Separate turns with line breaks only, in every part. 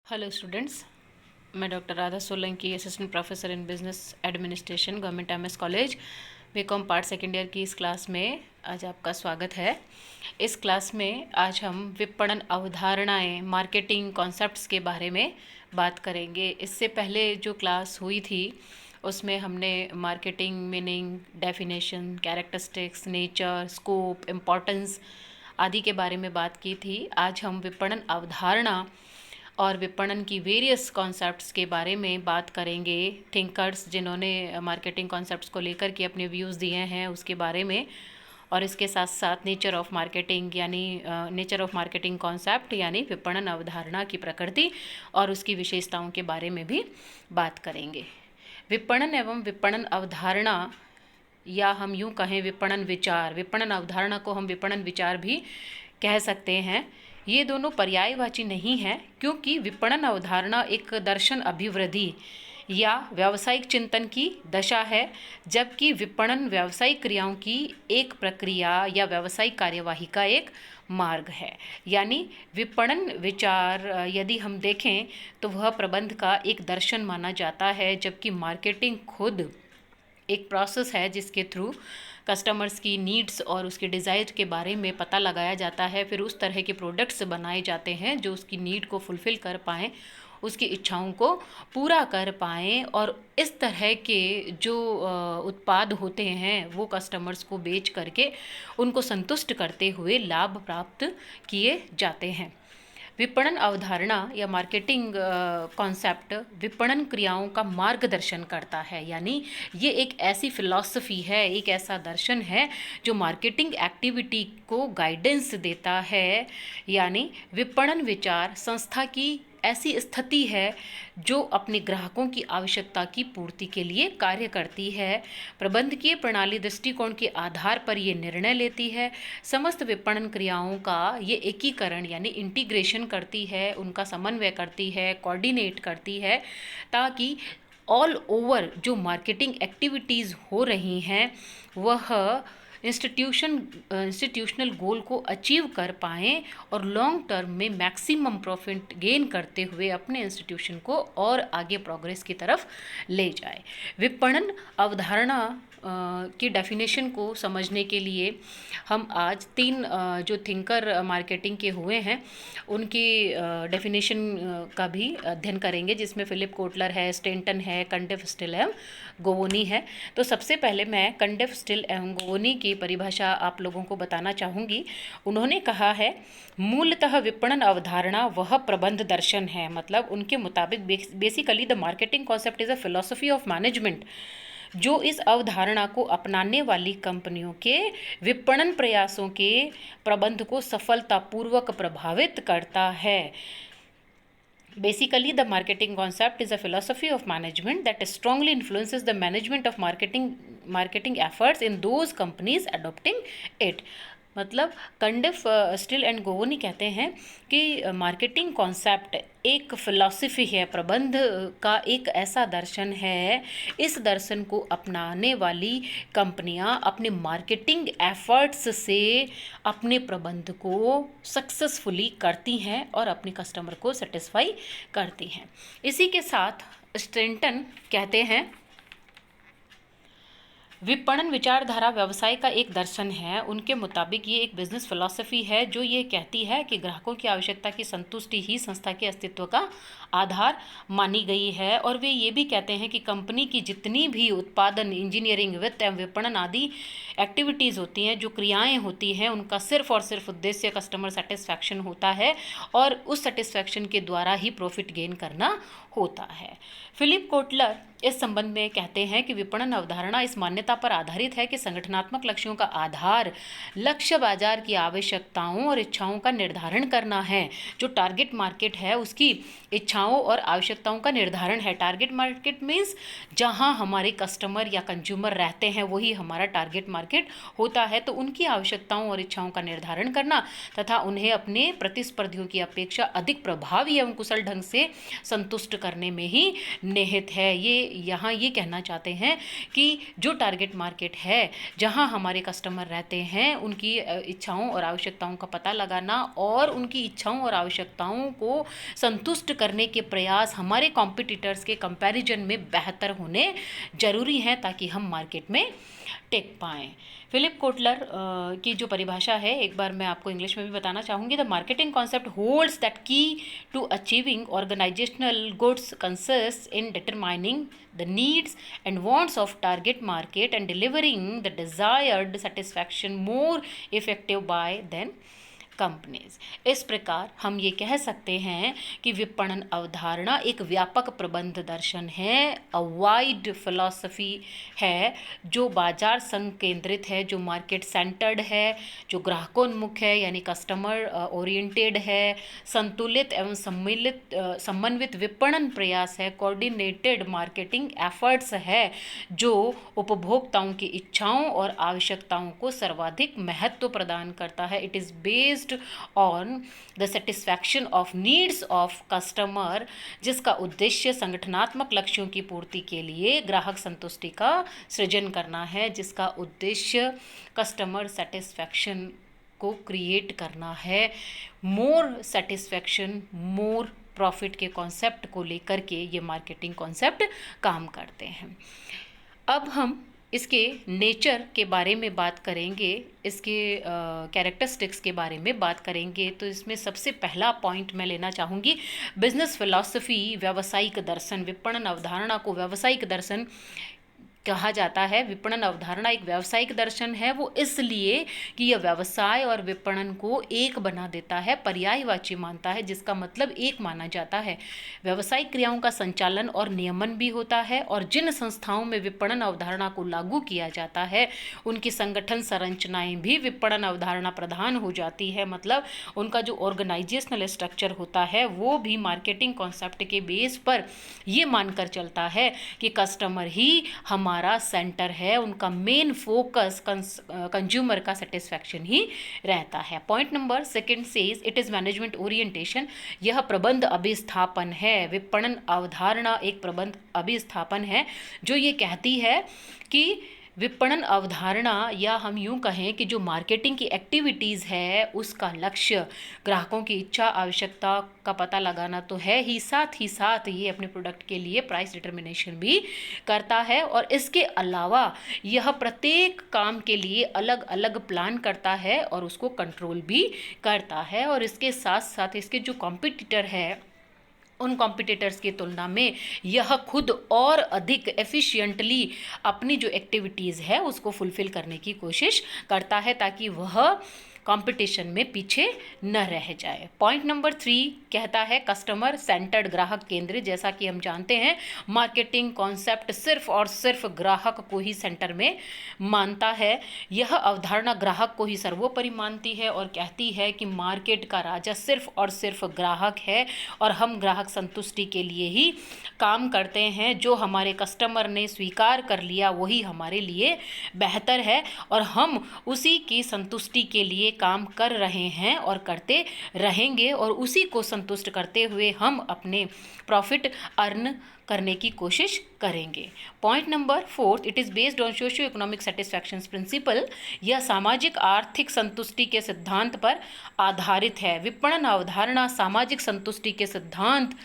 Hello students, मैं doctor Radha Solanki, assistant professor in business administration, government MS college, BCom part second year की इस class में आज आपका स्वागत है। इस क्लास में आज हम विपणन अवधारणाएं, मार्केटिंग कॉन्सेप्ट्स के बारे में बात करेंगे। इससे पहले जो क्लास हुई थी उसमें हमने marketing meaning, definition, characteristics, nature, scope, importance आदि के बारे में बात की थी। आज हम विपणन अवधारणा और विपणन की वेरियस कॉन्सेप्ट्स के बारे में बात करेंगे। थिंकर्स जिन्होंने मार्केटिंग कॉन्सेप्ट्स को लेकर के अपने व्यूज़ दिए हैं उसके बारे में, और इसके साथ साथ नेचर ऑफ मार्केटिंग यानी नेचर ऑफ मार्केटिंग कॉन्सेप्ट यानी विपणन अवधारणा की प्रकृति और उसकी विशेषताओं के बारे में भी बात करेंगे। विपणन एवं विपणन अवधारणा, या हम यूँ कहें विपणन विचार, विपणन अवधारणा को हम विपणन विचार भी कह सकते हैं। ये दोनों पर्यायवाची नहीं है, क्योंकि विपणन अवधारणा एक दर्शन अभिवृद्धि या व्यावसायिक चिंतन की दशा है, जबकि विपणन व्यावसायिक क्रियाओं की एक प्रक्रिया या व्यावसायिक कार्यवाही का एक मार्ग है। यानी विपणन विचार यदि हम देखें तो वह प्रबंध का एक दर्शन माना जाता है, जबकि मार्केटिंग खुद एक प्रोसेस है जिसके थ्रू कस्टमर्स की नीड्स और उसके डिज़ायर के बारे में पता लगाया जाता है। फिर उस तरह के प्रोडक्ट्स बनाए जाते हैं जो उसकी नीड को फुलफ़िल कर पाएँ, उसकी इच्छाओं को पूरा कर पाएँ, और इस तरह के जो उत्पाद होते हैं वो कस्टमर्स को बेच करके उनको संतुष्ट करते हुए लाभ प्राप्त किए जाते हैं। विपणन अवधारणा या मार्केटिंग कॉन्सेप्ट विपणन क्रियाओं का मार्गदर्शन करता है। यानी ये एक ऐसी फिलॉसफी है, एक ऐसा दर्शन है जो मार्केटिंग एक्टिविटी को गाइडेंस देता है। यानी विपणन विचार संस्था की ऐसी स्थिति है जो अपने ग्राहकों की आवश्यकता की पूर्ति के लिए कार्य करती है। प्रबंधकीय प्रणाली दृष्टिकोण के आधार पर ये निर्णय लेती है। समस्त विपणन क्रियाओं का ये एकीकरण यानी इंटीग्रेशन करती है, उनका समन्वय करती है, कोऑर्डिनेट करती है, ताकि ऑल ओवर जो मार्केटिंग एक्टिविटीज़ हो रही हैं वह इंस्टीट्यूशनल गोल को अचीव कर पाएँ और लॉन्ग टर्म में मैक्सिमम प्रॉफिट गेन करते हुए अपने इंस्टीट्यूशन को और आगे प्रोग्रेस की तरफ ले जाए। विपणन अवधारणा की डेफिनेशन को समझने के लिए हम आज तीन जो थिंकर मार्केटिंग के हुए हैं उनकी डेफिनेशन का भी अध्ययन करेंगे, जिसमें फिलिप कोटलर है, स्टेंटन है, कंडेफ स्टिल एवं गोवोनी है। तो सबसे पहले मैं कंडेफ स्टिल एवं गोवोनी की परिभाषा आप लोगों को बताना चाहूँगी। उन्होंने कहा है, मूलतः विपणन अवधारणा वह प्रबंध दर्शन है, मतलब उनके मुताबिक basically the marketing concept is a philosophy of management जो इस अवधारणा को अपनाने वाली कंपनियों के विपणन प्रयासों के प्रबंध को सफलतापूर्वक प्रभावित करता है। Basically, the marketing concept is a philosophy of management that strongly influences the management of marketing efforts in those companies adopting it. मतलब कंडेफ स्टिल एंड गोवोनी कहते हैं कि मार्केटिंग कॉन्सेप्ट एक फिलॉसफी है, प्रबंध का एक ऐसा दर्शन है। इस दर्शन को अपनाने वाली कंपनियां अपने मार्केटिंग एफर्ट्स से अपने प्रबंध को सक्सेसफुली करती हैं और अपने कस्टमर को सेटिस्फाई करती हैं। इसी के साथ स्टेंटन कहते हैं, विपणन विचारधारा व्यवसाय का एक दर्शन है। उनके मुताबिक ये एक बिजनेस फिलॉसफी है जो ये कहती है कि ग्राहकों की आवश्यकता की संतुष्टि ही संस्था के अस्तित्व का आधार मानी गई है। और वे ये भी कहते हैं कि कंपनी की जितनी भी उत्पादन, इंजीनियरिंग, वित्त एवं विपणन आदि एक्टिविटीज़ होती हैं, जो क्रियाएं होती हैं, उनका सिर्फ और सिर्फ उद्देश्य कस्टमर सेटिस्फैक्शन होता है और उस सेटिस्फैक्शन के द्वारा ही प्रॉफिट गेन करना होता है। फिलिप कोटलर इस संबंध में कहते हैं कि विपणन अवधारणा इस मान्यता पर आधारित है कि संगठनात्मक लक्ष्यों का आधार लक्ष्य बाजार की आवश्यकताओं और इच्छाओं का निर्धारण करना है। जो टारगेट मार्केट है उसकी इच्छाओं और आवश्यकताओं का निर्धारण है। टारगेट मार्केट मीन्स जहां हमारे कस्टमर या कंज्यूमर रहते हैं वही हमारा टारगेट मार्केट होता है। तो उनकी आवश्यकताओं और इच्छाओं का निर्धारण करना तथा उन्हें अपने प्रतिस्पर्धियों की अपेक्षा अधिक प्रभावी एवं कुशल ढंग से संतुष्ट करने में ही निहित है। ये यहाँ ये कहना चाहते हैं कि जो टारगेट मार्केट है, जहाँ हमारे कस्टमर रहते हैं, उनकी इच्छाओं और आवश्यकताओं का पता लगाना और उनकी इच्छाओं और आवश्यकताओं को संतुष्ट करने के प्रयास हमारे कॉम्पिटिटर्स के कंपैरिजन में बेहतर होने जरूरी हैं, ताकि हम मार्केट में टिक पाएँ। फिलिप कोटलर की जो परिभाषा है, एक बार मैं आपको इंग्लिश में भी बताना चाहूँगी। The marketing concept holds that key to achieving organizational goods consist in determining the needs and wants of target market and delivering the desired satisfaction more effective by then companies. इस प्रकार हम ये कह सकते हैं कि विपणन अवधारणा एक व्यापक प्रबंध दर्शन है, अ वाइड फिलॉसफी है, जो बाजार संकेंद्रित है, जो मार्केट सेंटर्ड है, जो ग्राहकोन्मुख है यानी कस्टमर ओरिएंटेड है, संतुलित एवं समन्वित विपणन प्रयास है, कोऑर्डिनेटेड मार्केटिंग एफर्ट्स है, जो उपभोक्ताओं की इच्छाओं और आवश्यकताओं को सर्वाधिक महत्व प्रदान करता है। It is based on the satisfaction of needs of customer, जिसका उद्देश्य संगठनात्मक लक्ष्यों की पूर्ति के लिए ग्राहक संतुष्टि का सृजन करना है, जिसका उद्देश्य कस्टमर सेटिस्फैक्शन को क्रिएट करना है। मोर सेटिस्फैक्शन मोर प्रॉफिट के कॉन्सेप्ट को लेकर के ये मार्केटिंग कॉन्सेप्ट काम करते हैं। अब हम इसके नेचर के बारे में बात करेंगे, इसके कैरेक्टरिस्टिक्स के बारे में बात करेंगे। तो इसमें सबसे पहला पॉइंट मैं लेना चाहूँगी, बिजनेस फिलॉसफी, व्यावसायिक दर्शन। विपणन अवधारणा को व्यावसायिक दर्शन कहा जाता है। विपणन अवधारणा एक व्यावसायिक दर्शन है, वो इसलिए कि यह व्यवसाय और विपणन को एक बना देता है, पर्यायवाची मानता है, जिसका मतलब एक माना जाता है। व्यावसायिक क्रियाओं का संचालन और नियमन भी होता है, और जिन संस्थाओं में विपणन अवधारणा को लागू किया जाता है उनकी संगठन संरचनाएं भी विपणन अवधारणा प्रधान हो जाती है। मतलब उनका जो ऑर्गेनाइजेशनल स्ट्रक्चर होता है वो भी मार्केटिंग कॉन्सेप्ट के बेस पर ये मानकर चलता है कि कस्टमर ही हमारा सेंटर है, उनका मेन फोकस कंज्यूमर का सेटिस्फैक्शन ही रहता है। Point number second says it is management orientation. यह प्रबंध अभिस्थापन है। विपणन अवधारणा एक प्रबंध अभिस्थापन है जो ये कहती है कि विपणन अवधारणा, या हम यूं कहें कि जो मार्केटिंग की एक्टिविटीज़ है उसका लक्ष्य ग्राहकों की इच्छा आवश्यकता का पता लगाना तो है ही साथ ये अपने प्रोडक्ट के लिए प्राइस डिटर्मिनेशन भी करता है, और इसके अलावा यह प्रत्येक काम के लिए अलग अलग प्लान करता है और उसको कंट्रोल भी करता है। और इसके साथ साथ इसके जो कॉम्पिटिटर है उन कॉम्पिटिटर्स की तुलना में यह खुद और अधिक एफिशिएंटली अपनी जो एक्टिविटीज़ है उसको फुलफिल करने की कोशिश करता है, ताकि वह कंपटीशन में पीछे न रह जाए। पॉइंट नंबर 3 कहता है कस्टमर सेंटर्ड, ग्राहक केंद्रित। जैसा कि हम जानते हैं मार्केटिंग कॉन्सेप्ट सिर्फ और सिर्फ ग्राहक को ही सेंटर में मानता है। यह अवधारणा ग्राहक को ही सर्वोपरि मानती है और कहती है कि मार्केट का राजा सिर्फ और सिर्फ ग्राहक है, और हम ग्राहक संतुष्टि के लिए ही काम करते हैं। जो हमारे कस्टमर ने स्वीकार कर लिया वही हमारे लिए बेहतर है, और हम उसी की संतुष्टि के लिए काम कर रहे हैं और करते रहेंगे, और उसी को संतुष्ट करते हुए हम अपने प्रॉफिट अर्न करने की कोशिश करेंगे। Point number 4 it is based on socio economic satisfaction principle. यह सामाजिक आर्थिक संतुष्टि के सिद्धांत पर आधारित है। विपणन अवधारणा सामाजिक संतुष्टि के सिद्धांत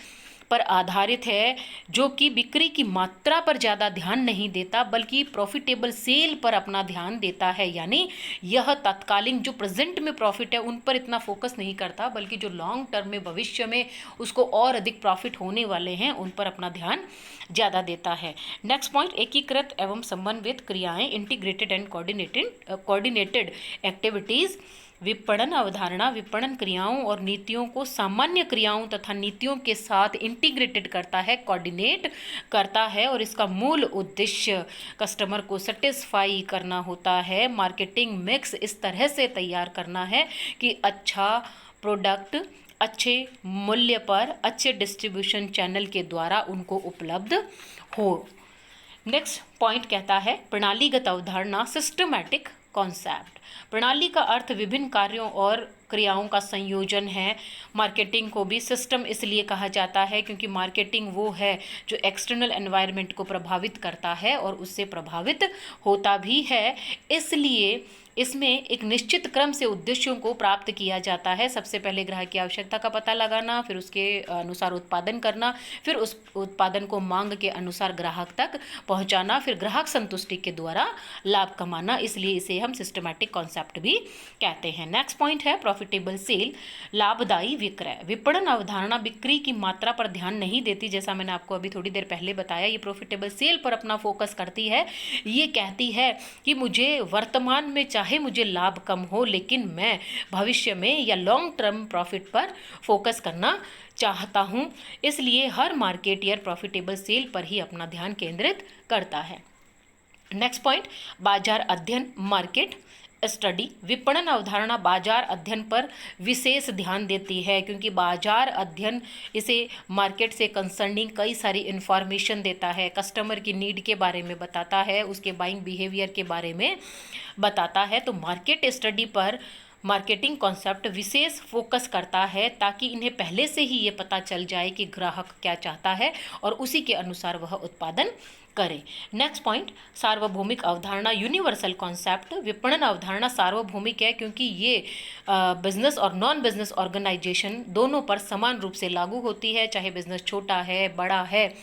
पर आधारित है, जो कि बिक्री की मात्रा पर ज़्यादा ध्यान नहीं देता बल्कि प्रॉफिटेबल सेल पर अपना ध्यान देता है। यानी यह तत्कालीन जो प्रेजेंट में प्रॉफिट है उन पर इतना फोकस नहीं करता, बल्कि जो लॉन्ग टर्म में भविष्य में उसको और अधिक प्रॉफिट होने वाले हैं उन पर अपना ध्यान ज़्यादा देता है। नेक्स्ट पॉइंट, एकीकृत एवं समन्वित क्रियाएं, इंटीग्रेटेड एंड कोऑर्डिनेटेड एक्टिविटीज़। विपणन अवधारणा विपणन क्रियाओं और नीतियों को सामान्य क्रियाओं तथा नीतियों के साथ इंटीग्रेटेड करता है, कोऑर्डिनेट करता है, और इसका मूल उद्देश्य कस्टमर को सेटिस्फाई करना होता है। मार्केटिंग मिक्स इस तरह से तैयार करना है कि अच्छा प्रोडक्ट अच्छे मूल्य पर अच्छे डिस्ट्रीब्यूशन चैनल के द्वारा उनको उपलब्ध हो। नेक्स्ट पॉइंट कहता है प्रणालीगत अवधारणा, सिस्टमैटिक कॉन्सेप्ट। प्रणाली का अर्थ विभिन्न कार्यों और क्रियाओं का संयोजन है। मार्केटिंग को भी सिस्टम इसलिए कहा जाता है क्योंकि मार्केटिंग वो है जो एक्सटर्नल एनवायरनमेंट को प्रभावित करता है और उससे प्रभावित होता भी है। इसलिए इसमें एक निश्चित क्रम से उद्देश्यों को प्राप्त किया जाता है। सबसे पहले ग्राहक की आवश्यकता का पता लगाना, फिर उसके अनुसार उत्पादन करना, फिर उस उत्पादन को मांग के अनुसार ग्राहक तक पहुंचाना, फिर ग्राहक संतुष्टि के द्वारा लाभ कमाना। इसलिए इसे हम सिस्टमैटिक कॉन्सेप्ट भी कहते हैं। नेक्स्ट पॉइंट है प्रॉफिटेबल सेल, लाभदायी विक्रय। विपणन अवधारणा बिक्री की मात्रा पर ध्यान नहीं देती, जैसा मैंने आपको अभी थोड़ी देर पहले बताया। ये प्रॉफिटेबल सेल पर अपना फोकस करती है। ये कहती है कि मुझे वर्तमान में चाहे मुझे लाभ कम हो, लेकिन मैं भविष्य में या लॉन्ग टर्म प्रॉफिट पर फोकस करना चाहता हूं। इसलिए हर मार्केटियर प्रॉफिटेबल सेल पर ही अपना ध्यान केंद्रित करता है। नेक्स्ट पॉइंट, बाजार अध्ययन, मार्केट स्टडी। विपणन अवधारणा बाजार अध्ययन पर विशेष ध्यान देती है क्योंकि बाजार अध्ययन इसे मार्केट से कंसर्निंग कई सारी इन्फॉर्मेशन देता है, कस्टमर की नीड के बारे में बताता है, उसके बाइंग बिहेवियर के बारे में बताता है। तो मार्केट स्टडी पर मार्केटिंग कॉन्सेप्ट विशेष फोकस करता है ताकि इन्हें पहले से ही ये पता चल जाए कि ग्राहक क्या चाहता है और उसी के अनुसार वह उत्पादन करे। नेक्स्ट पॉइंट, सार्वभौमिक अवधारणा, यूनिवर्सल कॉन्सेप्ट। विपणन अवधारणा सार्वभौमिक है क्योंकि ये बिजनेस और नॉन बिजनेस ऑर्गेनाइजेशन दोनों पर समान रूप से लागू होती है, चाहे बिजनेस छोटा है, बड़ा है,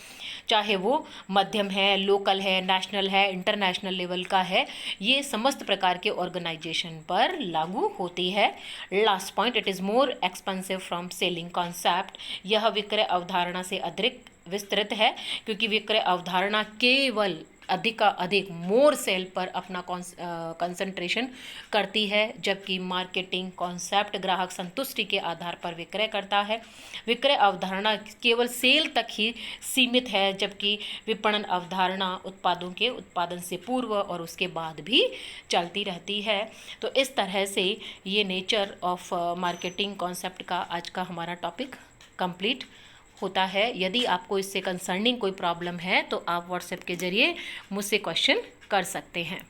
चाहे वो मध्यम है, लोकल है, नेशनल है, इंटरनेशनल लेवल का है। ये समस्त प्रकार के ऑर्गेनाइजेशन पर लागू होती है। Last point, it is more expensive from selling concept. यह विक्रय अवधारणा से अतिरिक्त विस्तृत है क्योंकि विक्रय अवधारणा केवल अधिक का अधिक मोर सेल पर अपना कंसंट्रेशन करती है, जबकि मार्केटिंग कॉन्सेप्ट ग्राहक संतुष्टि के आधार पर विक्रय करता है। विक्रय अवधारणा केवल सेल तक ही सीमित है, जबकि विपणन अवधारणा उत्पादों के उत्पादन से पूर्व और उसके बाद भी चलती रहती है। तो इस तरह से ये नेचर ऑफ मार्केटिंग कॉन्सेप्ट का आज का हमारा टॉपिक कंप्लीट होता है। यदि आपको इससे कंसर्निंग कोई प्रॉब्लम है तो आप व्हाट्सएप के ज़रिए मुझसे क्वेश्चन कर सकते हैं।